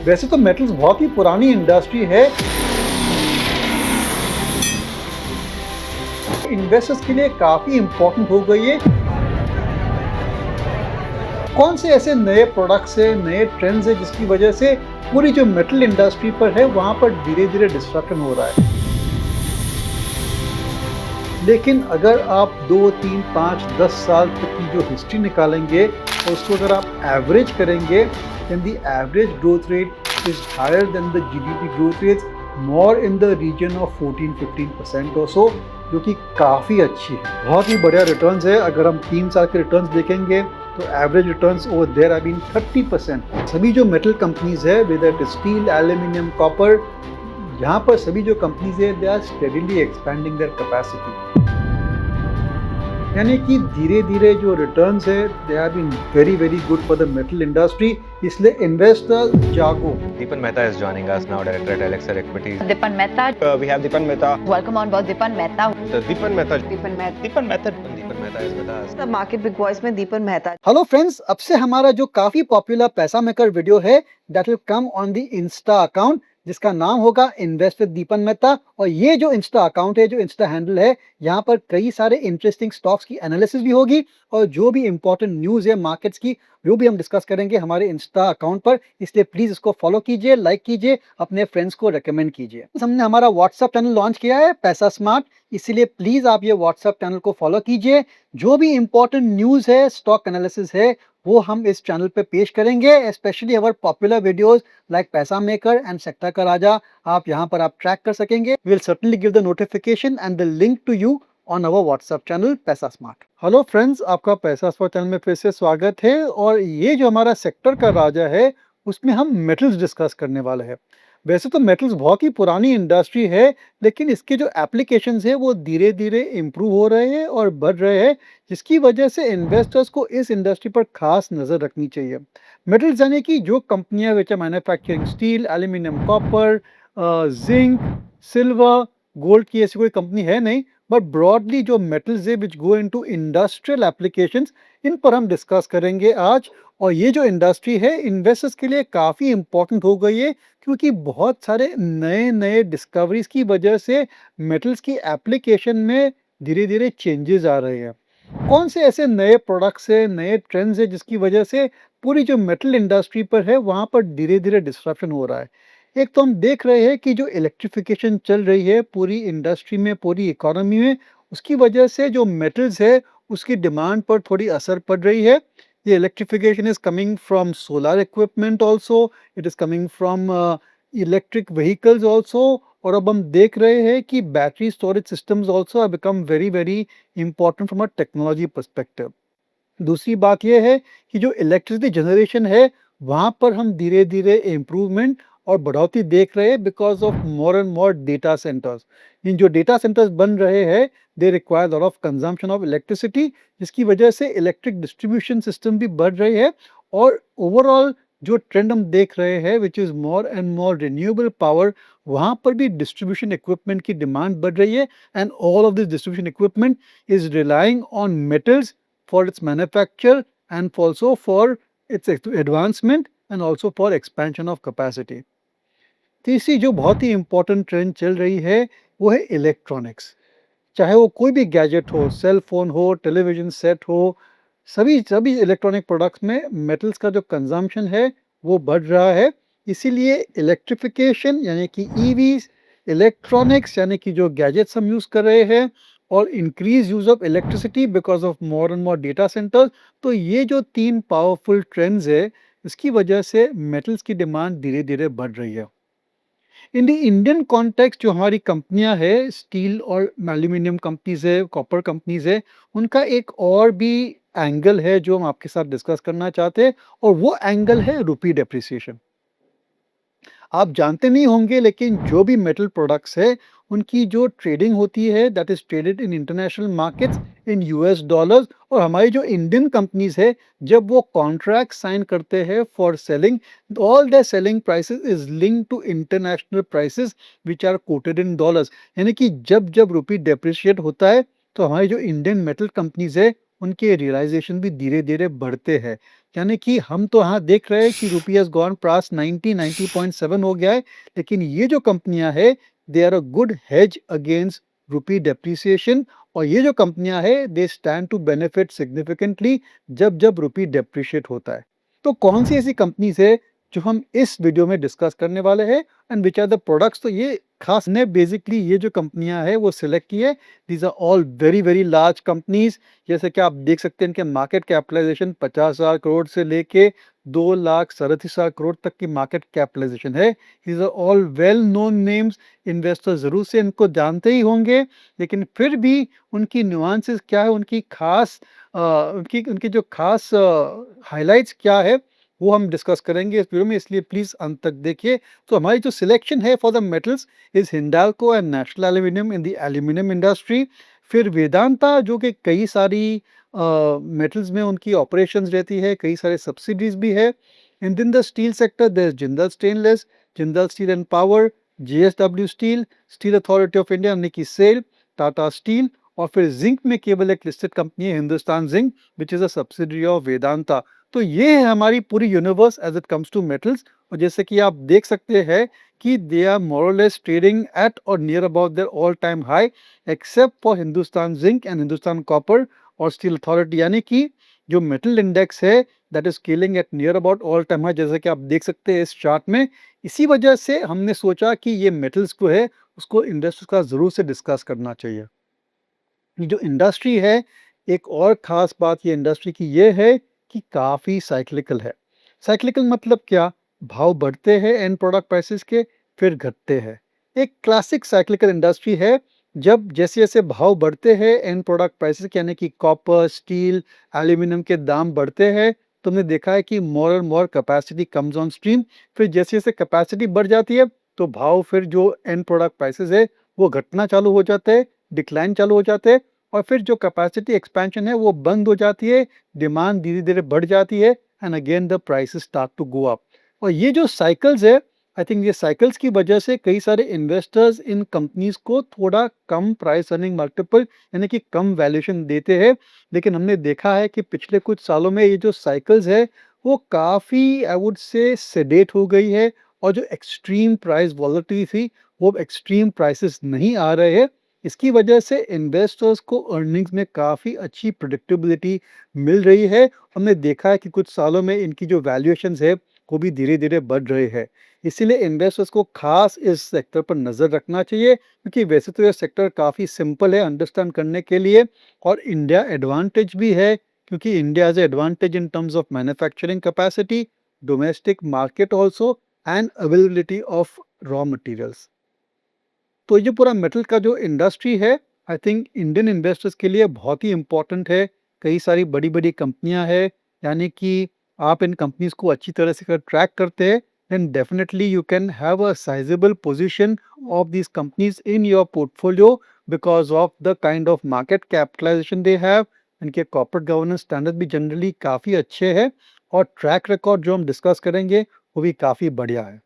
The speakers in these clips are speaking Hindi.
वैसे तो मेटल्स बहुत ही पुरानी इंडस्ट्री है। इन्वेस्टर्स के लिए काफी इंपॉर्टेंट हो गई है। कौन से ऐसे नए प्रोडक्ट्स है, नए ट्रेंड्स है जिसकी वजह से पूरी जो मेटल इंडस्ट्री पर है वहां पर धीरे धीरे डिस्ट्रक्शन हो रहा है। लेकिन अगर आप 2, 3, 5, 10 साल तक की जो हिस्ट्री निकालेंगे और उसको अगर आप एवरेज करेंगे, then the average growth rate is higher than the GDP growth rates, more in the region of 14-15% or so, जो कि काफ़ी अच्छी है। बहुत ही बढ़िया रिटर्न्स है। अगर हम 3 साल के रिटर्न्स देखेंगे तो average returns over there have been 30%। सभी जो मेटल कंपनीज है, whether it is steel, aluminium, copper, यहाँ पर सभी जो कंपनीज है they are steadily expanding their capacity. यानी कि धीरे धीरे जो रिटर्न्स है they have been very very good for the metal industry. इसलिए investor Jago. Deepan Mehta is joining us now, Director at Elixir Equities. Dipan Mehta. We have Deepan Mehta. Welcome on board, Dipan Mehta. Deepan Mehta. Dipan Mehta. Deepan Mehta. Deepan Mehta is with us. The Market Big Voice में दीपन मेहता। हेलो फ्रेंड्स, अब से हमारा जो काफी पॉपुलर पैसा मेकर वीडियो है that will come on the Insta account जिसका नाम होगा इन्वेस्ट विद दीपन मेहता। और ये जो इंस्टा अकाउंट है, जो इंस्टा हैंडल है, यहाँ पर कई सारे इंटरेस्टिंग स्टॉक्स की एनालिसिस भी होगी और जो भी इंपॉर्टेंट न्यूज है मार्केट्स की वो भी हम डिस्कस करेंगे हमारे इंस्टा अकाउंट पर। इसलिए प्लीज इसको फॉलो कीजिए, लाइक कीजिए, अपने फ्रेंड्स को रेकमेंड कीजिए। हमने हमारा व्हाट्सएप चैनल लॉन्च किया है पैसा स्मार्ट, इसीलिए प्लीज आप ये व्हाट्सएप चैनल को फॉलो कीजिए। जो भी इंपॉर्टेंट न्यूज है, स्टॉक एनालिसिस है, वो हम इस चैनल पे पेश करेंगे। Specially our popular videos like Paisa Maker and sector का राजा, आप यहाँ पर आप ट्रैक कर सकेंगे। We will certainly give the notification and the link to you on our WhatsApp channel Paisa Smart. Hello friends, आपका पैसा स्मार्ट चैनल में फिर से स्वागत है। और ये जो हमारा सेक्टर का राजा है उसमें हम मेटल्स डिस्कस करने वाले हैं। वैसे तो मेटल्स बहुत ही पुरानी इंडस्ट्री है, लेकिन इसके जो एप्लीकेशंस है वो धीरे धीरे इम्प्रूव हो रहे हैं और बढ़ रहे हैं, जिसकी वजह से इन्वेस्टर्स को इस इंडस्ट्री पर खास नज़र रखनी चाहिए। मेटल्स यानी कि जो कंपनियां which are manufacturing steel, aluminium, copper, zinc, silver, gold की ऐसी कोई कंपनी है नहीं, बट ब्रॉडली जो मेटल्स है विच गो इनटू इंडस्ट्रियल एप्लीकेशंस, इन पर हम डिस्कस करेंगे आज। और ये जो इंडस्ट्री है इन्वेस्टर्स के लिए काफ़ी इंपॉर्टेंट हो गई है, क्योंकि बहुत सारे नए नए डिस्कवरीज की वजह से मेटल्स की एप्लीकेशन में धीरे धीरे चेंजेस आ रहे हैं। कौन से ऐसे नए प्रोडक्ट्स है, नए ट्रेंड्स है जिसकी वजह से पूरी जो मेटल इंडस्ट्री पर है वहाँ पर धीरे धीरे डिस्ट्रप्शन हो रहा है। एक तो हम देख रहे हैं कि जो इलेक्ट्रिफिकेशन चल रही है पूरी इंडस्ट्री में, पूरी इकोनॉमी में, उसकी वजह से जो मेटल्स है उसकी डिमांड पर थोड़ी असर पड़ रही है। The electrification is coming from solar equipment also, it is coming from electric vehicles also, और अब हम देख रहे हैं कि battery storage systems also have become very very important from a technology perspective। दूसरी बात यह है कि जो इलेक्ट्रिसिटी जनरेशन है वहाँ पर हम धीरे धीरे इम्प्रूवमेंट और बढ़ोतरी देख रहे हैं because of more and more data centres. इन जो डेटा सेंटर्स बन रहे हैं they require lot of consumption of electricity, जिसकी वजह से इलेक्ट्रिक डिस्ट्रीब्यूशन सिस्टम भी बढ़ रहे हैं। और ओवरऑल जो ट्रेंड हम देख रहे हैं which is more and more renewable power, वहाँ पर भी डिस्ट्रीब्यूशन इक्विपमेंट की डिमांड बढ़ रही है। And all of this distribution equipment is relying on metals for its manufacture and also for its advancement and also for expansion of capacity। तीसरी जो बहुत ही इंपॉर्टेंट ट्रेंड चल रही है वो है इलेक्ट्रॉनिक्स। चाहे वो कोई भी गैजेट हो, सेल फोन हो, टेलीविजन सेट हो, सभी सभी इलेक्ट्रॉनिक प्रोडक्ट्स में मेटल्स का जो कंजम्पशन है वो बढ़ रहा है। इसीलिए इलेक्ट्रिफिकेशन यानी कि ईवीज, इलेक्ट्रॉनिक्स यानी कि जो गैजेट्स हम यूज़ कर रहे हैं, और increase use of electricity because of more and more data centres, तो ये जो 3 पावरफुल ट्रेंड्स है इसकी वजह से मेटल्स की डिमांड धीरे धीरे बढ़ रही है। इन द इंडियन कॉन्टेक्स्ट जो हमारी कंपनियां है, स्टील और एल्यूमिनियम कंपनीज है, कॉपर कंपनीज है, उनका एक और भी एंगल है जो हम आपके साथ डिस्कस करना चाहते हैं, और वो एंगल है रुपी डेप्रिसिएशन। आप जानते नहीं होंगे लेकिन जो भी मेटल प्रोडक्ट्स है उनकी जो ट्रेडिंग होती है that is traded in international markets in US dollars. और हमारी जो इंडियन कंपनीज है जब वो कॉन्ट्रैक्ट साइन करते हैं for selling, all the selling prices is linked to international prices which are quoted in dollars. यानी कि जब जब रुपी डेप्रिशिएट होता है तो हमारी जो इंडियन मेटल कंपनीज है उनके रियलाइजेशन भी धीरे धीरे बढ़ते हैं। यानी कि हम तो यहाँ देख रहे हैं कि रुपी हैज गॉन पास 90.7 हो गया है, लेकिन ये जो कंपनियां है they are a good hedge against rupee depreciation, और ये जो कंपनियां है they stand to benefit significantly जब जब रुपी डेप्रिशिएट होता है। तो कौन सी ऐसी कंपनीज है जो हम इस वीडियो में डिस्कस करने वाले हैं and which are the products, तो ये खास ने बेसिकली ये जो कंपनियां है वो सिलेक्ट की है। These are all very very large companies, जैसे कि आप देख सकते हैं इनके मार्केट कैपिटलाइजेशन 50,000 करोड़ से लेके 2,37,000 करोड़ तक की मार्केट कैपिटलाइजेशन है। These are all well known names, investor जरूर से इनको जानते ही होंगे, लेकिन फिर भी उनकी नुआंसेस क्या है, उनकी खास उनकी उनकी जो खास हाइलाइट्स क्या है वो हम डिस्कस करेंगे इस वीडियो में, इसलिए प्लीज अंत तक देखिए। तो हमारी जो सिलेक्शन है for the metals is Hindalco and National aluminium in the aluminium industry. फिर वेदांता जो कि कई सारी मेटल्स में उनकी ऑपरेशंस रहती है, कई सारे सब्सिडीज भी है। And in the steel sector there is Jindal Stainless, Jindal Steel and Power, JSW Steel, Steel Authority of India यानी कि सेल, टाटा स्टील, और फिर जिंक में केवल एक लिस्टेड कंपनी है Hindustan Zinc which is a subsidiary of Vedanta. तो ये है हमारी पूरी universe as it comes to metals, और जैसे कि आप देख सकते हैं कि दे are more or less trading at or near about their all time high except for Hindustan Zinc and Hindustan Copper और स्टील अथॉरिटी, यानी कि जो मेटल इंडेक्स है that is scaling at near about all time high, जैसे कि आप देख सकते हैं इस चार्ट में। इसी वजह से हमने सोचा कि ये मेटल्स को है उसको इंडस्ट्री का जरूर से डिस्कस करना चाहिए। ये जो इंडस्ट्री है, एक और ख़ास बात ये इंडस्ट्री की ये है कि काफ़ी साइक्लिकल है। साइक्लिकल मतलब क्या? भाव बढ़ते हैं एंड प्रोडक्ट प्राइसेस के, फिर घटते हैं। एक क्लासिक साइक्लिकल इंडस्ट्री है, जब जैसे-जैसे भाव बढ़ते हैं एंड प्रोडक्ट प्राइसेस के, यानी कि कॉपर, स्टील, एल्यूमीनियम के दाम बढ़ते हैं, तो हमने देखा है कि मोर और मोर कैपेसिटी कम्स ऑन स्ट्रीम। फिर जैसे-जैसे कैपेसिटी बढ़ जाती है, तो भाव फिर जो एंड प्रोडक्ट प्राइसेस है, वो घटना चालू हो जाते हैं, डिक्लाइन चालू हो जाते हैं, और फिर जो कैपेसिटी एक्सपेंशन है वो बंद हो जाती है, डिमांड धीरे-धीरे बढ़ जाती है and again the prices start to go up. और ये जो साइकिल्स है, आई थिंक ये साइकिल्स की वजह से कई सारे इन्वेस्टर्स इन कंपनीज को थोड़ा कम प्राइस अर्निंग मल्टीपल यानी कि कम वैल्यूएशन देते हैं, लेकिन हमने देखा है कि पिछले कुछ सालों में ये जो साइकिल्स है वो काफ़ी आई वुड से सेडेट हो गई है, और जो एक्सट्रीम प्राइस वॉलेटिलिटी थी वो एक्सट्रीम प्राइसेस नहीं आ रहे हैं। इसकी वजह से इन्वेस्टर्स को अर्निंग्स में काफ़ी अच्छी प्रेडिक्टेबिलिटी मिल रही है। हमने देखा है कि कुछ सालों में इनकी जो वैल्यूएशंस है वो भी धीरे-धीरे बढ़ रहे हैं। इसीलिए इन्वेस्टर्स को खास इस सेक्टर पर नज़र रखना चाहिए, क्योंकि वैसे तो ये सेक्टर काफ़ी सिंपल है अंडरस्टैंड करने के लिए, और इंडिया एडवांटेज भी है, क्योंकि India has advantage in terms of manufacturing capacity, domestic market also and availability of raw materials. तो ये पूरा मेटल का जो इंडस्ट्री है, आई थिंक इंडियन इन्वेस्टर्स के लिए बहुत ही इम्पोर्टेंट है। कई सारी बड़ी-बड़ी कंपनियां हैं, यानी कि आप इन कंपनीज को अच्छी तरह से अगर ट्रैक करते हैं, then definitely you can have a sizeable position of these companies in your portfolio because of the kind of market capitalisation they have. इनके कॉर्पोरेट गवर्नेंस स्टैंडर्ड भी जनरली काफ़ी अच्छे हैं, और ट्रैक रिकॉर्ड जो हम डिस्कस करेंगे वो भी काफ़ी बढ़िया है।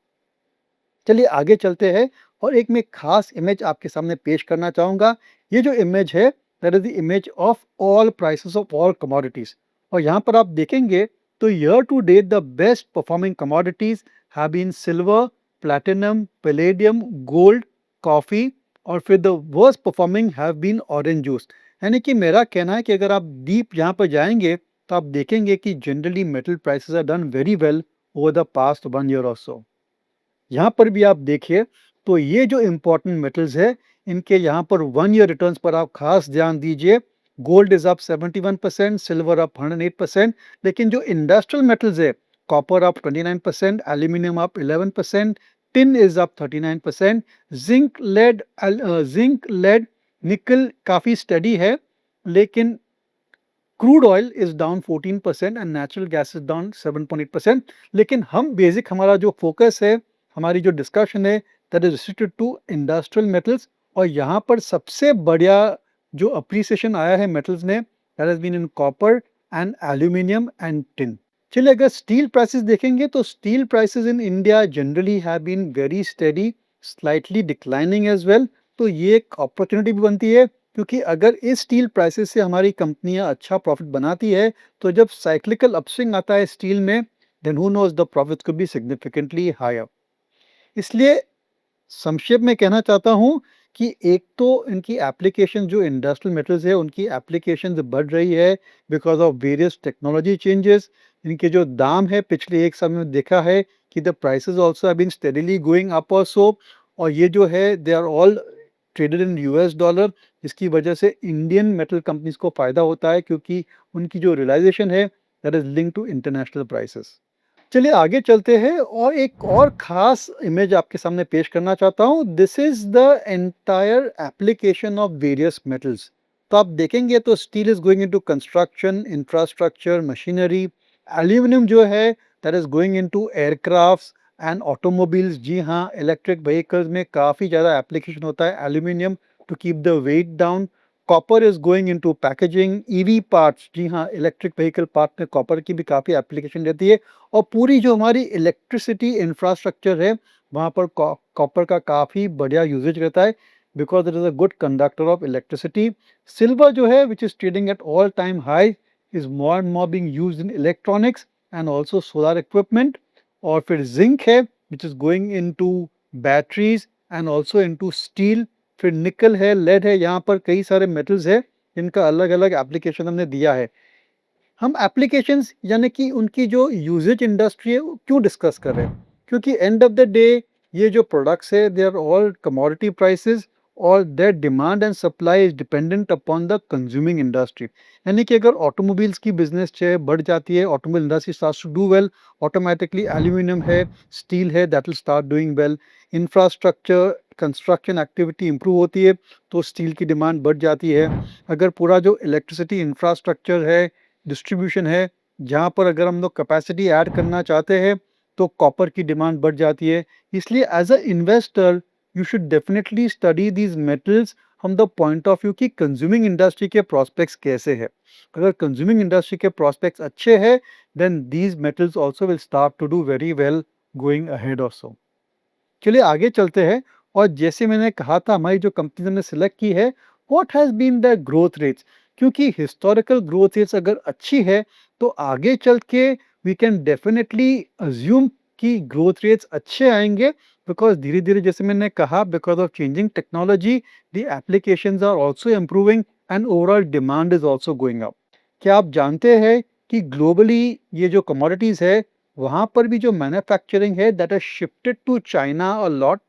चलिए आगे चलते हैं, और एक मैं खास इमेज आपके सामने पेश करना चाहूँगा। ये जो इमेज है that is the image of all prices of all commodities, और यहाँ पर आप देखेंगे तो year to date the best performing commodities have been silver, platinum, palladium, gold, coffee, और फिर the worst performing have been orange juice. यानी कि मेरा कहना है कि अगर आप डीप यहाँ पर जाएंगे तो आप देखेंगे कि generally metal prices are done very well over the past 1 year और सो। यहाँ पर भी आप देखिए तो ये जो इम्पोर्टेंट मेटल्स है, इनके यहाँ पर 1 year रिटर्न्स पर आप खास ध्यान दीजिए। Gold is up 71%, silver up 108%, लेकिन जो इंडस्ट्रियल मेटल्स है, copper up 29%, aluminium up 11%, tin is up 39%, zinc lead nickel काफ़ी स्टडी है, लेकिन crude oil is down 14% and natural gas is down 7.8%। लेकिन हम बेसिक हमारा जो फोकस है, हमारी जो डिस्कशन है, that is restricted to industrial metals, और यहाँ पर सबसे बढ़िया जो अप्रिसिएशन आया है मेटल्स ने, that has been in copper and aluminium and tin. चलिए अगर स्टील प्राइसेस देखेंगे तो steel prices in India generally have been very steady, slightly declining as well. तो ये एक अपॉर्चुनिटी भी बनती है क्योंकि अगर इस स्टील प्राइसेस से हमारी कंपनियां अच्छा प्रॉफिट बनाती है, तो जब साइक्लिकल अपस्विंग आता है स्टील में, then who knows the profit could be significantly higher. इसलिए संक्षेप में कहना चाहता हूँ कि एक तो इनकी एप्लीकेशन जो इंडस्ट्रियल मेटल्स है उनकी एप्लीकेशन बढ़ रही है because of various technology changes. इनके जो दाम है पिछले एक साल में देखा है कि the prices also have been steadily going up also, और ये जो है they are all traded in US dollar, जिसकी वजह से इंडियन मेटल कंपनीज को फायदा होता है क्योंकि उनकी जो रियलाइजेशन है that is link to international prices. चलिए आगे चलते हैं और एक और खास इमेज आपके सामने पेश करना चाहता हूँ। This is the entire application of various metals. तो आप देखेंगे तो steel is going into construction, infrastructure, machinery. Aluminium जो है that is going into aircrafts and automobiles. जी हाँ, इलेक्ट्रिक व्हीकल्स में काफ़ी ज़्यादा एप्लीकेशन होता है aluminium to keep the weight down. Copper is going into packaging, EV parts. जी हाँ, इलेक्ट्रिक व्हीकल पार्ट में कॉपर की भी काफ़ी एप्लीकेशन रहती है। और पूरी जो हमारी इलेक्ट्रिसिटी इंफ्रास्ट्रक्चर है वहाँ पर कॉपर का काफ़ी बढ़िया यूजेज रहता है because it is a good conductor of electricity. Silver जो है which is trading at all time high is more and more being used in electronics and also solar equipment. और फिर जिंक है which is going into batteries and also into steel. फिर निकल है, लेड है, यहाँ पर कई सारे मेटल्स है जिनका अलग अलग एप्लीकेशन हमने दिया है। हम एप्लीकेशंस यानी कि उनकी जो यूजेज इंडस्ट्री है वो क्यों डिस्कस कर रहे हैं, क्योंकि एंड ऑफ द डे ये जो प्रोडक्ट्स है they are all commodity prices और their demand and supply is dependent upon the consuming industry. यानी कि अगर ऑटोमोबाइल्स की बिजनेस है बढ़ जाती है, automobile industry starts to do well, automatically aluminium है, स्टील है, that will start doing well. Infrastructure construction activity improve होती है तो स्टील की डिमांड बढ़ जाती है। अगर पूरा जो इलेक्ट्रिसिटी इंफ्रास्ट्रक्चर है, डिस्ट्रीब्यूशन है, जहाँ पर अगर हम लोग कैपेसिटी ऐड करना चाहते हैं तो कॉपर की डिमांड बढ़ जाती है। इसलिए as a investor you should definitely study these metals from the point of view कि कंज्यूमिंग इंडस्ट्री के प्रॉस्पेक्ट्स कैसे है। अगर कंज्यूमिंग इंडस्ट्री के प्रॉस्पेक्ट्स अच्छे हैं then these metals also will start to do very well going ahead also. चलिए आगे चलते हैं और जैसे मैंने कहा था हमारी जो कंपनी हमने सिलेक्ट की है what has been the growth rates, क्योंकि हिस्टोरिकल ग्रोथ रेट्स अगर अच्छी है तो आगे चल के वी कैन डेफिनेटली अज्यूम कि ग्रोथ रेट्स अच्छे आएंगे बिकॉज धीरे धीरे जैसे मैंने कहा because of changing technology the applications are also improving and overall demand is also going up. क्या आप जानते हैं कि ग्लोबली ये जो कमोडिटीज है वहाँ पर भी जो मैन्युफैक्चरिंग है that has shifted to China a lot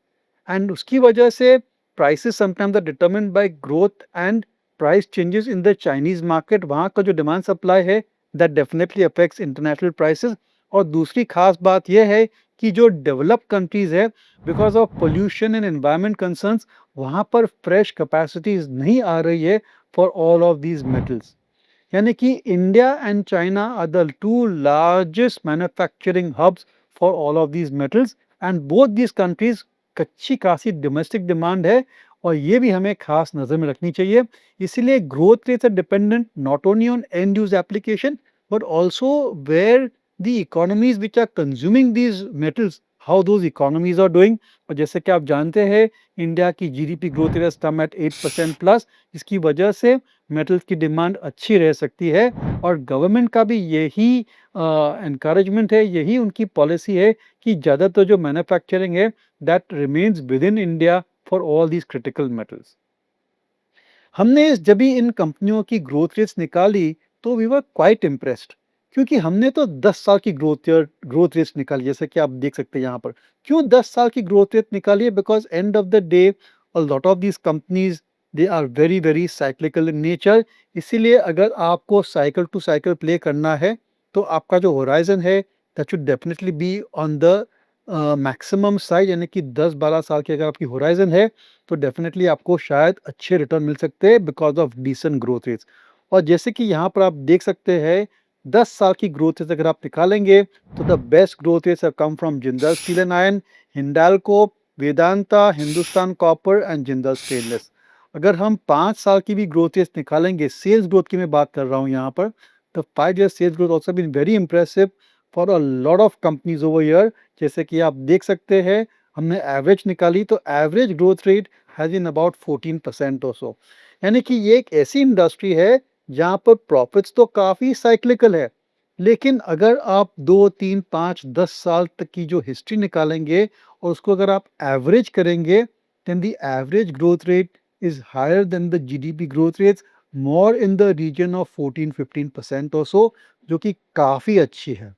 and उसकी वजह से prices sometimes are determined by growth and price changes in the Chinese market. वहाँ का जो डिमांड सप्लाई है that definitely affects international prices. और दूसरी खास बात यह है कि जो डेवलप कंट्रीज है because of pollution and environment concerns वहाँ पर फ्रेश कैपेसिटीज नहीं आ रही है for all of these metals. यानी कि India and China are the two largest manufacturing hubs for all of these metals and both these countries अच्छी खासी डोमेस्टिक डिमांड है और ये भी हमें खास नज़र में रखनी चाहिए। इसीलिए growth rates are dependent not only on end use application but also where the economies which are consuming these metals how those economies are doing. और जैसे कि आप जानते हैं इंडिया की GDP growth rate come at 8% plus, इसकी वजह से मेटल्स की डिमांड अच्छी रह सकती है। और गवर्नमेंट का भी यही एनकरेजमेंट है, यही उनकी पॉलिसी है कि ज़्यादातर जो मैन्युफैक्चरिंग है that remains with in India for all these critical metals. हमने जब भी इन कंपनियों की ग्रोथ रेट्स निकाली तो वी वर क्वाइट इम्प्रेस्ड, क्योंकि हमने तो 10 साल की ग्रोथ रेट्स निकाली जैसे कि आप देख सकते हैं यहाँ पर। क्यों 10 साल की ग्रोथ रेट निकाली है? Because end of the day a lot of these companies they are very very cyclical in nature. इसीलिए अगर आपको साइकिल टू साइकिल प्ले करना है तो आपका जो होराइजन है that should definitely be on the maximum size, यानी कि 10-12 साल की अगर आपकी होराइजन है तो डेफिनेटली आपको शायद अच्छे रिटर्न मिल सकते हैं because of decent growth rates. और जैसे कि यहाँ पर आप देख सकते हैं 10 साल की ग्रोथ रेट्स अगर आप निकालेंगे तो the best growth rates have come from Jindal Steel and iron, Hindalco, Vedanta, Hindustan copper and Jindal stainless. अगर हम 5 साल की भी ग्रोथ रेट्स निकालेंगे, सेल्स ग्रोथ की मैं बात कर रहा हूँ यहाँ पर, तो 5 year sales growth also been very impressive for a lot of companies over year. जैसे कि आप देख सकते हैं हमने एवरेज निकाली तो average growth rate has in about 14% और सो। यानी कि ये एक ऐसी इंडस्ट्री है जहाँ पर प्रॉफिट्स तो काफ़ी साइक्लिकल है, लेकिन अगर आप 2, 3, 5, 10 साल तक की जो हिस्ट्री निकालेंगे और उसको अगर आप एवरेज करेंगे, then the average growth rate is higher than the GDP growth rates, more in the region of 14-15% or so, जो कि काफ़ी अच्छी है।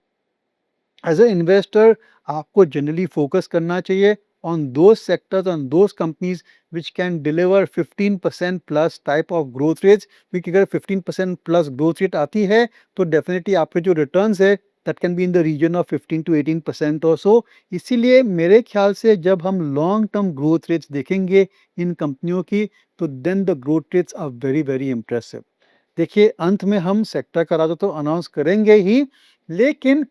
एज ए इन्वेस्टर आपको जनरली फोकस करना चाहिए on those sectors, on those companies which can deliver 15% plus type of growth rates, क्योंकि अगर 15% प्लस ग्रोथ रेट आती है तो डेफिनेटली आपके जो रिटर्न्स है that can be in the region of 15 to 18% और सो। इसीलिए मेरे ख्याल से जब हम लॉन्ग टर्म ग्रोथ रेट्स देखेंगे इन कंपनियों की, तो then the growth rates are very very impressive. देखिए, अंत में हम सेक्टर का राजा तो अनाउंस करेंगे ही, लेकिन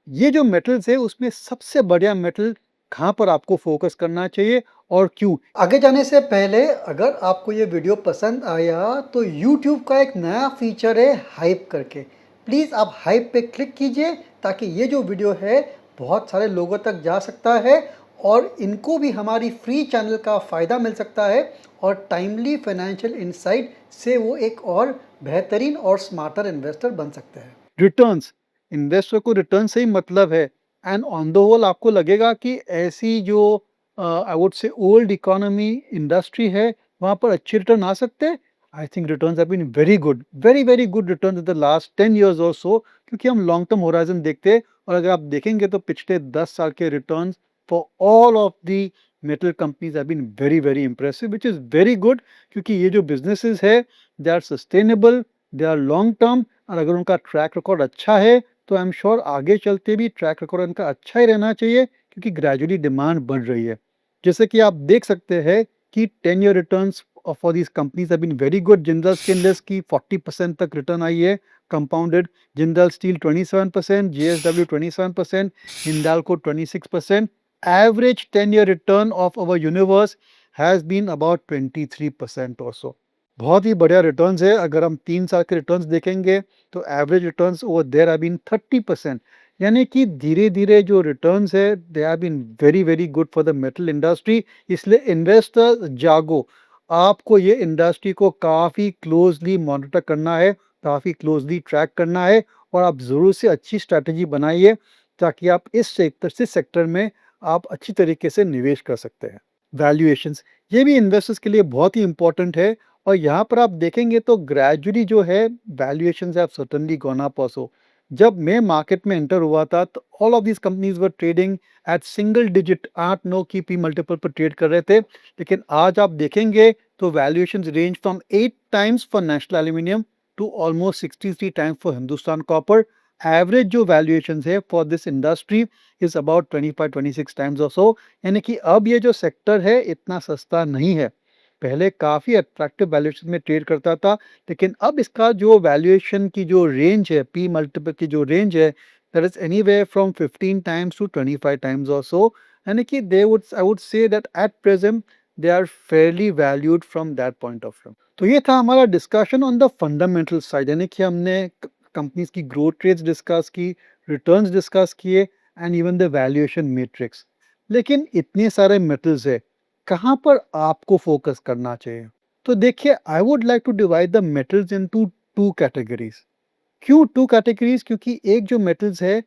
ये जो मेटल्स है उसमें सबसे बढ़िया मेटल कहाँ पर आपको फोकस करना चाहिए और क्यों? आगे जाने से पहले अगर आपको ये वीडियो पसंद आया तो YouTube का एक नया फीचर है हाइप करके। प्लीज़ आप हाइप पे क्लिक कीजिए ताकि ये जो वीडियो है बहुत सारे लोगों तक जा सकता है और इनको भी हमारी फ्री चैनल का फ़ायदा मिल सकता है और टाइमली फाइनेंशियल इंसाइट से वो एक और बेहतरीन और स्मार्टर इन्वेस्टर बन सकते हैं। रिटर्न्स, इन्वेस्टर को रिटर्न से ही मतलब है, एंड ऑन द होल आपको लगेगा कि ऐसी जो I would say old economy industry है वहाँ पर अच्छे रिटर्न आ सकते हैं। I think returns have been very good, very very good return in the last 10 years और सो, क्योंकि हम लॉन्ग टर्म होराइजन देखते हैं और अगर आप देखेंगे तो पिछले 10 साल के returns for all of the metal companies have been very very impressive, which is very good, क्योंकि ये जो बिजनेसेस है they are sustainable, they are long term, और अगर उनका ट्रैक रिकॉर्ड अच्छा है तो आई एम श्योर आगे चलते भी ट्रैक रिकॉर्ड उनका अच्छा ही रहना चाहिए, क्योंकि ग्रेजुअली डिमांड बढ़ रही है। जैसे कि आप देख सकते हैं कि 10-year returns for these companies have been very good. Jindal stainless की 40% तक रिटर्न आई है compounded, Jindal steel 27%, JSW 27%, Hindalco 26%। Average 10-year return of our universe has been about 23% or सो। बहुत ही बढ़िया रिटर्न्स है। अगर हम 3 साल के रिटर्न्स देखेंगे तो average returns over there have been 30%, यानी कि धीरे-धीरे जो रिटर्न्स है they have been very very good for the metal industry. इसलिए इन्वेस्टर्स जागो, आपको ये इंडस्ट्री को काफ़ी क्लोजली मॉनिटर करना है, काफ़ी क्लोजली ट्रैक करना है और आप ज़रूर से अच्छी स्ट्रैटेजी बनाइए ताकि आप इस सेक्टर में आप अच्छी तरीके से निवेश कर सकते हैं। वैल्यूएशंस, ये भी इन्वेस्टर्स के लिए बहुत ही इंपॉर्टेंट है और यहाँ पर आप देखेंगे तो ग्रेजुअली जो है valuations have certainly gone up also. जब मैं मार्केट में एंटर हुआ था तो all of these companies were trading at single digit 8-9 की पी मल्टीपल पर ट्रेड कर रहे थे, लेकिन आज आप देखेंगे तो valuations range from 8 times for National Aluminium to almost 63 times for Hindustan Copper. Average जो वैल्यूएशंस है for this industry is about 25-26 times or so, यानी कि अब ये जो सेक्टर है इतना सस्ता नहीं है। पहले काफ़ी अट्रैक्टिव वैल्यूएशन में ट्रेड करता था, लेकिन अब इसका जो वैल्यूएशन की जो रेंज है, पी मल्टीपल की जो रेंज है, that is anywhere from 15 times to 25 times or so, यानी कि I would say that at present they are fairly valued from that point of view. तो ये था हमारा discussion on the fundamental side, यानी कि हमने कंपनीज की ग्रोथ रेट्स डिस्कस की, रिटर्न्स डिस्कस किए and even the valuation metrics. लेकिन इतने सारे मेटल्स है, कहाँ पर आपको फोकस करना चाहिए? तो देखिए, I would like to divide the metals into 2 categories. क्यों 2 कैटेगरीज? क्योंकि एक जो मेटल्स है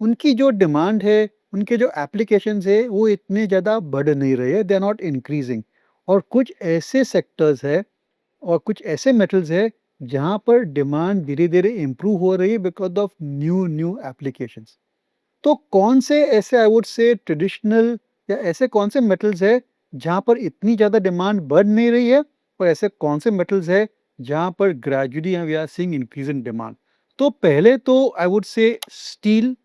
उनकी जो डिमांड है, उनके जो एप्लीकेशंस है वो इतने ज़्यादा बढ़ नहीं रहे हैं, दे आर नॉट इंक्रीजिंग। और कुछ ऐसे सेक्टर्स है और कुछ ऐसे मेटल्स है जहाँ पर डिमांड धीरे धीरे इम्प्रूव हो रही है because of new new applications. तो कौन से ऐसे आई वुड से ट्रेडिशनल या ऐसे कौन से मेटल्स है जहाँ पर इतनी ज़्यादा डिमांड बढ़ नहीं रही है और ऐसे कौन से मेटल्स है जहाँ पर gradually we are seeing increase in demand? तो पहले तो I would say steel,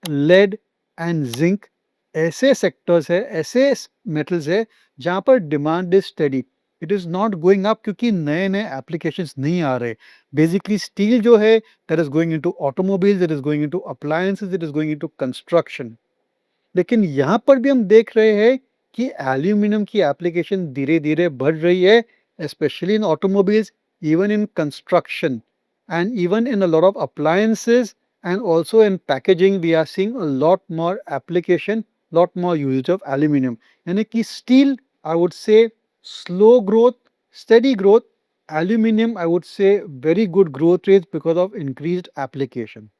lead and zinc ऐसे सेक्टर्स है, ऐसे मेटल्स है जहाँ पर demand is steady, it is not going up, क्योंकि नए नए एप्लीकेशंस नहीं आ रहे। बेसिकली स्टील जो है that is going into automobiles, it is going into appliances, it is going into construction. लेकिन यहाँ पर भी हम देख रहे हैं कि एल्यूमिनियम की एप्लीकेशन धीरे धीरे बढ़ रही है, specially in automobiles, even in construction and even in a lot of appliances and also in packaging we are seeing a lot more application, lot more usage of aluminum. यानी कि steel I would say slow growth, steady growth, Aluminum, I would say very good growth rates because of increased application.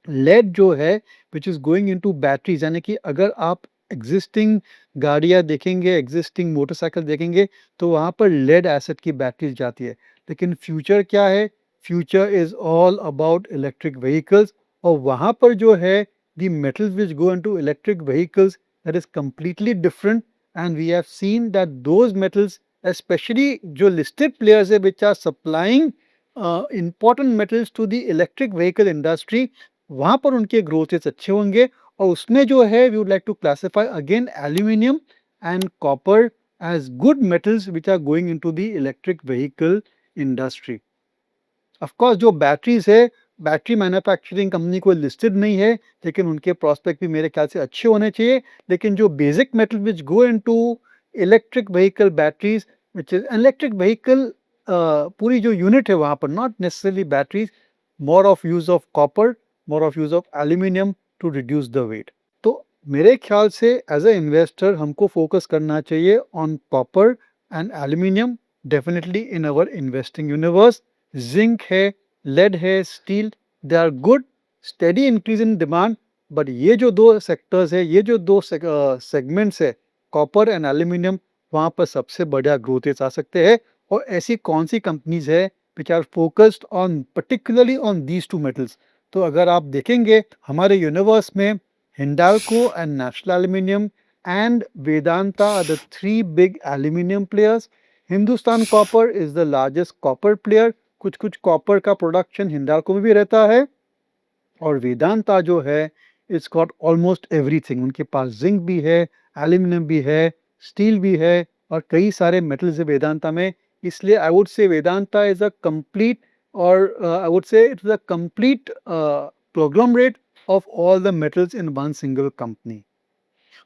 Lead जो है which is going into batteries, यानी कि अगर आप एग्जिस्टिंग गाड़ियाँ देखेंगे, एग्जिस्टिंग मोटरसाइकिल देखेंगे, तो वहाँ पर लेड एसिड की बैटरीज जाती है। लेकिन फ्यूचर क्या है? Future is all about electric vehicles, और वहाँ पर जो है the metals which go into electric vehicles, that is completely different, and we have seen that those metals, specially जो लिस्टेड प्लेयर्स है which are supplying important metals to the electric vehicle industry, वहाँ पर उनके ग्रोथ रेट्स अच्छे होंगे। और उसमें जो है we would like to classify again aluminium and copper as good metals which are going into the electric vehicle industry. Of course जो बैटरीज है, बैटरी मैन्युफैक्चरिंग कंपनी कोई लिस्टेड नहीं है, लेकिन उनके प्रोस्पेक्ट भी मेरे ख्याल से अच्छे होने चाहिए। लेकिन जो basic metal which go into electric vehicle batteries, which is electric vehicle पूरी जो यूनिट है वहाँ पर, not necessarily batteries, more of use of copper, more of use of aluminium to reduce the weight. तो मेरे ख्याल से एज ए इन्वेस्टर हमको फोकस करना चाहिए on copper and aluminium definitely in our investing universe. Zinc है, लेड है, steel, they are good, steady increase in demand, but ये जो दो सेक्टर्स है, ये जो दो सेगमेंट्स है, कॉपर एंड एल्यूमिनियम, वहाँ पर सबसे बढ़िया ग्रोथ रेट्स आ सकते हैं। और ऐसी कौन सी कंपनीज है which are focused on particularly on these two metals? तो अगर आप देखेंगे हमारे यूनिवर्स में Hindalco and National Aluminium and Vedanta are the three big aluminium players. Hindustan Copper is the largest copper player, कुछ कुछ कॉपर का प्रोडक्शन हिंडाल्को में भी रहता है। और वेदांता जो है इट्स गॉट ऑलमोस्ट एवरीथिंग, उनके पास जिंक भी है, एल्यूमिनियम भी है, स्टील भी है, और कई सारे मेटल्स है वेदांता में। इसलिए आई वुड से वेदांता इज अ कंप्लीट, और I would say it is a complete conglomerate of all the metals in one single company.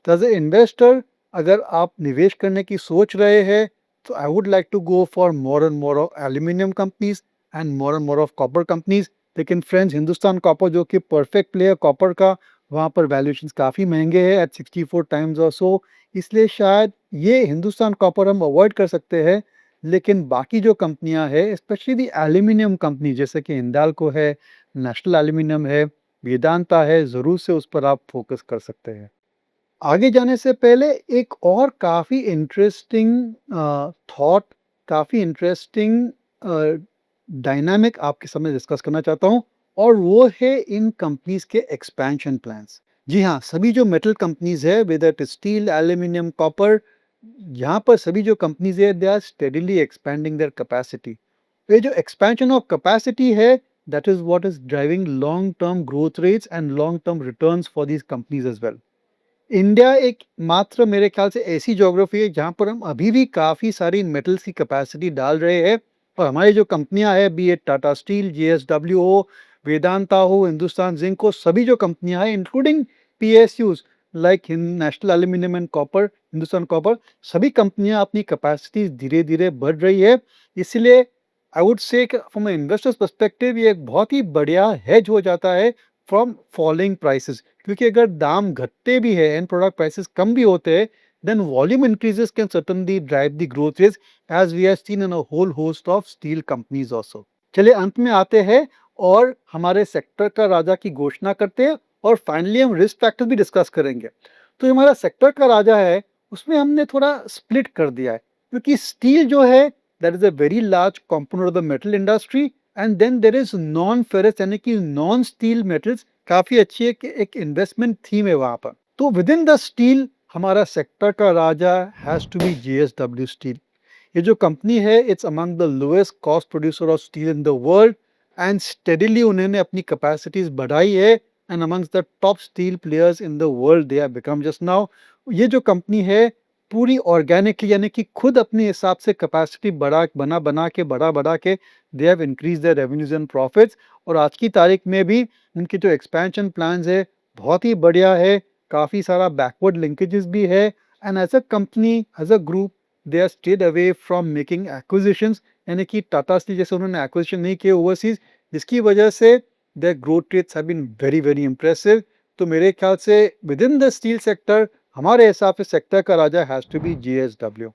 तो एज ए इन्वेस्टर अगर आप निवेश करने की सोच रहे हैं, तो I would like to go for more and more of aluminium companies and more of copper companies. लेकिन फ्रेंड्स, हिंदुस्तान कॉपर जो कि परफेक्ट प्लेयर कॉपर का, वहाँ पर वैल्यूएशंस काफ़ी महंगे हैं एट 64 टाइम्स और सो, इसलिए शायद ये हिंदुस्तान कॉपर हम अवॉइड कर सकते हैं। लेकिन बाकी जो कंपनियां हैं, स्पेशली दी एल्यूमिनियम कंपनी, जैसे कि हिंडाल्को है, नेशनल एल्यूमिनियम है, वेदांता है, ज़रूर से उस पर आप फोकस कर सकते हैं। आगे जाने से पहले एक और काफ़ी इंटरेस्टिंग थॉट, काफ़ी इंटरेस्टिंग डायनामिक आपके सामने डिस्कस करना चाहता हूँ, और वो है इन कंपनीज के एक्सपेंशन प्लान्स। जी हाँ, सभी जो मेटल कंपनीज है, whether it is steel, aluminium, copper, यहाँ पर सभी जो कंपनीज है they are steadily expanding their capacity. ये जो एक्सपेंशन ऑफ कैपेसिटी है, that is what is driving long term growth rates and long term returns for these companies as well. India एक मात्र मेरे ख्याल से ऐसी ज्योग्राफी है जहाँ पर हम अभी भी काफ़ी सारी मेटल्स की कैपेसिटी डाल रहे हैं, और हमारी जो कंपनियां हैं, बी ए टाटा स्टील, JSW हो, वेदांता हो, हिंदुस्तान जिंक हो, सभी जो कंपनियां हैं including PSUs like national Aluminium and copper, Hindustan copper, सभी कंपनियां अपनी कैपेसिटी धीरे धीरे बढ़ रही है। इसलिए आई वुड से फ्रॉम इन्वेस्टर्स पर्सपेक्टिव ये एक बहुत ही बढ़िया हेज हो जाता है फ्रॉम फॉलिंग प्राइसेस, क्योंकि अगर दाम घटते भी है एंड प्रोडक्ट प्राइसेस कम भी होते हैं, then volume increases can certainly drive the growth rates as we have seen in a whole host of steel companies also. चलिए अंत में आते हैं और हमारे सेक्टर का राजा की घोषणा करते हैं, और फाइनली हम रिस्क फैक्टर भी डिस्कस करेंगे। तो हमारा सेक्टर का राजा है, उसमें हमने थोड़ा स्प्लिट कर दिया है, क्योंकि स्टील जो है that is a very large component of the metal industry, and then there is non ferrous यानी कि नॉन स्टील मेटल्स, काफी अच्छी एक इन्वेस्टमेंट थीम है वहां पर। तो विद इन द स्टील हमारा सेक्टर का राजा has to be JSW steel. ये जो कंपनी है it's among the lowest cost producer of steel in the world, and steadily उन्होंने अपनी कैपेसिटीज बढ़ाई है, and amongst the top steel players in the world they have become just now. ये जो कंपनी है पूरी ऑर्गेनिकली यानी कि खुद अपने हिसाब से कैपेसिटी बना के they have increase their revenues and profits, और आज की तारीख में भी उनके जो एक्सपेंशन प्लान्स है बहुत ही बढ़िया है, काफ़ी सारा बैकवर्ड लिंकेजेस भी है, and as a company, as a group, they are stayed away from making acquisitions, यानी कि टाटा स्टील जैसे उन्होंने एक्विजिशन नहीं किए ओवरसीज, जिसकी वजह से their growth rates have been very very impressive. तो मेरे ख्याल से within the steel sector हमारे हिसाब से सेक्टर का राजा has to be JSW।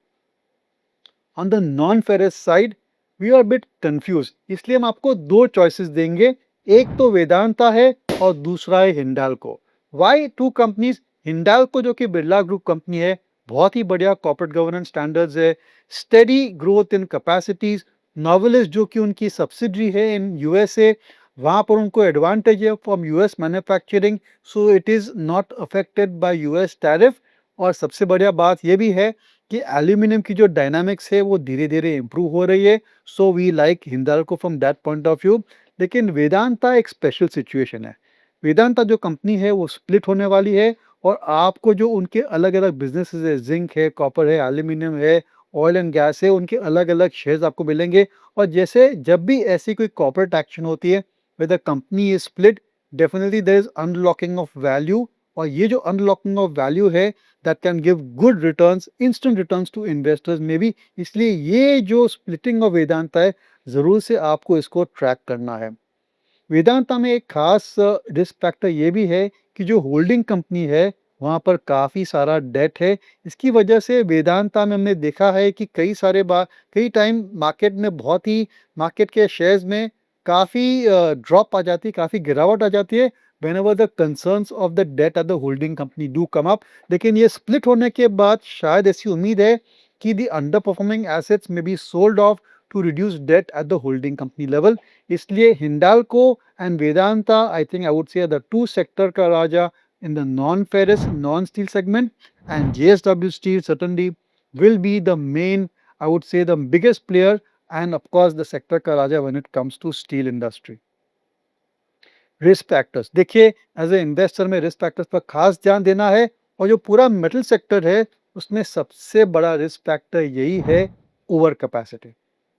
On the non ferrous side we are bit confuse, इसलिए हम आपको दो चॉइसेस देंगे, एक तो वेदांता है और दूसरा है Hindalco. Why two companies? Hindalco जो कि बिरला ग्रुप कंपनी है, बहुत ही बढ़िया कॉर्पोरेट गवर्नेंस स्टैंडर्ड्स है, steady growth in capacities. Novelis जो कि उनकी सब्सिडरी है इन यूएसए, वहाँ पर उनको एडवांटेज है from US manufacturing, so it is not affected by US tariff. और सबसे बढ़िया बात यह भी है कि एल्यूमिनियम की जो डायनामिक्स है वो धीरे धीरे इम्प्रूव हो रही है, so we like Hindalco from that point of view. लेकिन वेदांता एक स्पेशल सिचुएशन है। वेदांता जो कंपनी है वो स्प्लिट होने वाली है, और आपको जो उनके अलग अलग बिजनेसेस है, जिंक है, कॉपर है, एल्यूमिनियम है, ऑयल एंड गैस है, उनके अलग अलग शेयर्स आपको मिलेंगे। और जैसे जब भी ऐसी कोई कॉर्पोरेट एक्शन होती है with the company is split, definitely there is unlocking of value, और ये जो अनलॉकिंग ऑफ वैल्यू है that can give good returns, instant returns to investors में भी। इसलिए ये जो स्प्लिटिंग ऑफ वेदांता है, ज़रूर से आपको इसको ट्रैक करना है। वेदांता में एक खास रिस्क फैक्टर ये भी है कि जो होल्डिंग कंपनी है वहाँ पर काफ़ी सारा डेट है। इसकी वजह से वेदांता में हमने देखा है कि कई टाइम मार्केट में मार्केट के शेयर्स में काफ़ी ड्रॉप आ जाती है, काफ़ी गिरावट आ जाती है whenever the concerns of the debt at the holding company do come up। लेकिन ये स्प्लिट होने के बाद शायद ऐसी उम्मीद है कि the underperforming assets may be sold off to reduce debt at the holding company level। इसलिए Hindalco and Vedanta, I think I would से द टू सेक्टर का राजा in the non-ferrous, non-steel segment, and JSW Steel certainly will be the main, I would say the biggest player, and of course the sector ka raja when it comes to steel industry। Risk factors देखिए, एज ए इन्वेस्टर में रिस्क फैक्टर्स पर खास ध्यान देना है, और जो पूरा मेटल सेक्टर है उसमें सबसे बड़ा रिस्क फैक्टर यही है ओवर कैपेसिटी।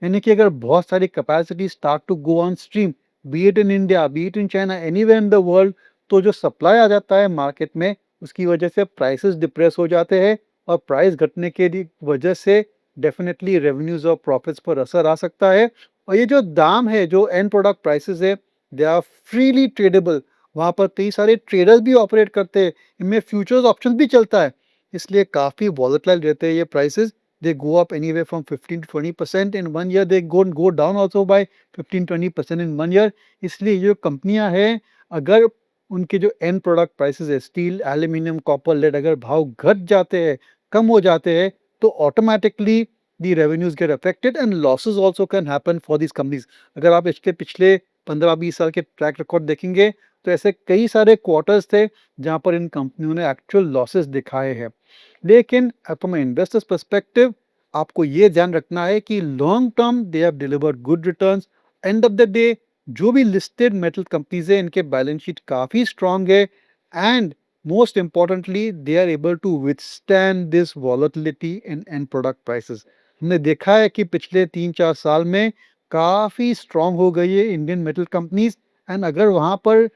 यानी कि अगर बहुत सारी capacity start to go on stream, be it in India, be it in China, anywhere in the world, तो जो सप्लाई आ जाता है मार्केट में उसकी वजह से प्राइसेस डिप्रेस हो जाते हैं, और प्राइस घटने के वजह से डेफिनेटली रेवेन्यूज और प्रॉफिट्स पर असर आ सकता है। और ये जो दाम है, जो एंड प्रोडक्ट प्राइसेस है, दे आर फ्रीली ट्रेडेबल। वहाँ पर कई सारे ट्रेडर्स भी ऑपरेट करते हैं, इनमें फ्यूचर्स ऑप्शन भी चलता है, इसलिए काफ़ी वॉलेटाइल रहते हैं ये prices. They go up anyway from 15 to 20% in one year, they go down also by 15-20% in one year. इसलिए ये जो कंपनियां हैं, अगर उनके जो एंड प्रोडक्ट प्राइसेस है, स्टील, एल्यूमिनियम, कॉपर, लेड, अगर भाव घट जाते हैं, कम हो जाते हैं, तो automatically the revenues get affected and losses also can happen for this companies. अगर आप इसके पिछले 15-20 साल के ट्रैक रिकॉर्ड देखेंगे तो ऐसे कई सारे क्वार्टर्स थे जहां पर इन कंपनियों ने एक्चुअल लॉसेस दिखाए हैं। लेकिन फ्रॉम इन्वेस्टर्स पर्सपेक्टिव आपको ये ध्यान रखना है कि long term they have delivered good returns. End of the day जो भी लिस्टेड मेटल कंपनीज है, इनके बैलेंस शीट काफ़ी स्ट्रांग है, and most importantly they are able to withstand this volatility in end product prices. हमने देखा है कि पिछले 3-4 साल में काफ़ी स्ट्रांग हो गई है इंडियन मेटल कंपनीज, एंड अगर वहाँ पर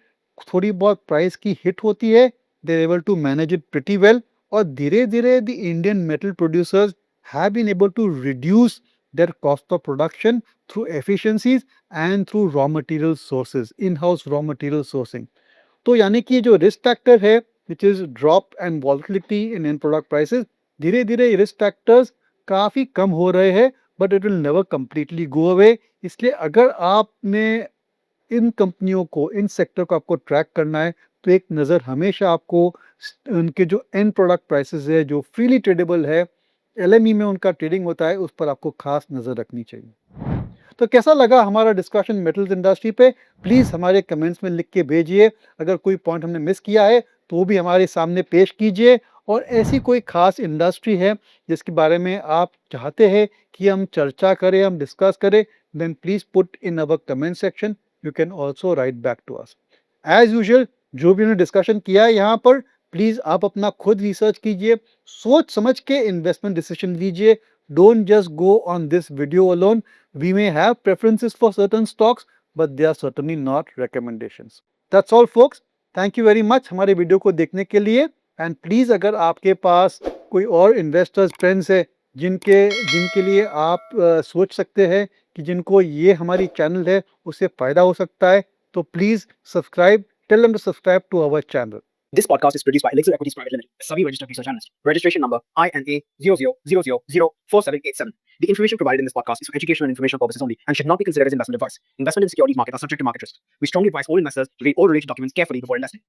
थोड़ी बहुत प्राइस की हिट होती है, they able to manage it pretty well. और धीरे धीरे the Indian metal producers have been able to reduce their cost of production through efficiencies and through raw material sources, in-house raw material sourcing। तो यानी कि जो रिस्क फैक्टर है which is drop and volatility in end product prices, धीरे धीरे रिस्क फैक्टर्स काफ़ी कम हो रहे हैं, but it will never completely go away. इसलिए अगर आपने इन कंपनियों को, इन सेक्टर को आपको ट्रैक करना है, तो एक नज़र हमेशा आपको उनके जो एंड प्रोडक्ट प्राइसेस है, जो फ्रीली ट्रेडेबल है, एलएमई में उनका ट्रेडिंग होता है, उस पर आपको खास नज़र रखनी चाहिए। तो कैसा लगा हमारा डिस्कशन मेटल्स इंडस्ट्री पे? प्लीज़ हमारे कमेंट्स में लिख के भेजिए। अगर कोई पॉइंट हमने मिस किया है तो वो भी हमारे सामने पेश कीजिए, और ऐसी कोई खास इंडस्ट्री है जिसके बारे में आप चाहते हैं कि हम चर्चा करें, हम डिस्कस करें, then please put in our comment section. You can also write back to us. As usual जो भी हमने डिस्कशन किया है यहाँ पर, प्लीज़ आप अपना खुद रिसर्च कीजिए, सोच समझ के इन्वेस्टमेंट डिसीजन लीजिए। Don't just go on this video alone. We may have preferences for certain stocks, but they are certainly not recommendations. That's all folks. Thank you very much हमारे वीडियो को देखने के लिए, एंड प्लीज़ अगर आपके पास कोई और इन्वेस्टर्स फ्रेंड्स है जिनके लिए आप सोच सकते हैं कि जिनको ये हमारी चैनल है उससे फ़ायदा हो सकता है, तो please subscribe, tell them to subscribe to our channel. This podcast is produced by Elixir Equities Private Limited, a SEBI registered research analyst. Registration number INA 00004787. The information provided in this podcast is for educational and informational purposes only and should not be considered as investment advice. Investment in securities market are subject to market risk. We strongly advise all investors to read all related documents carefully before investing.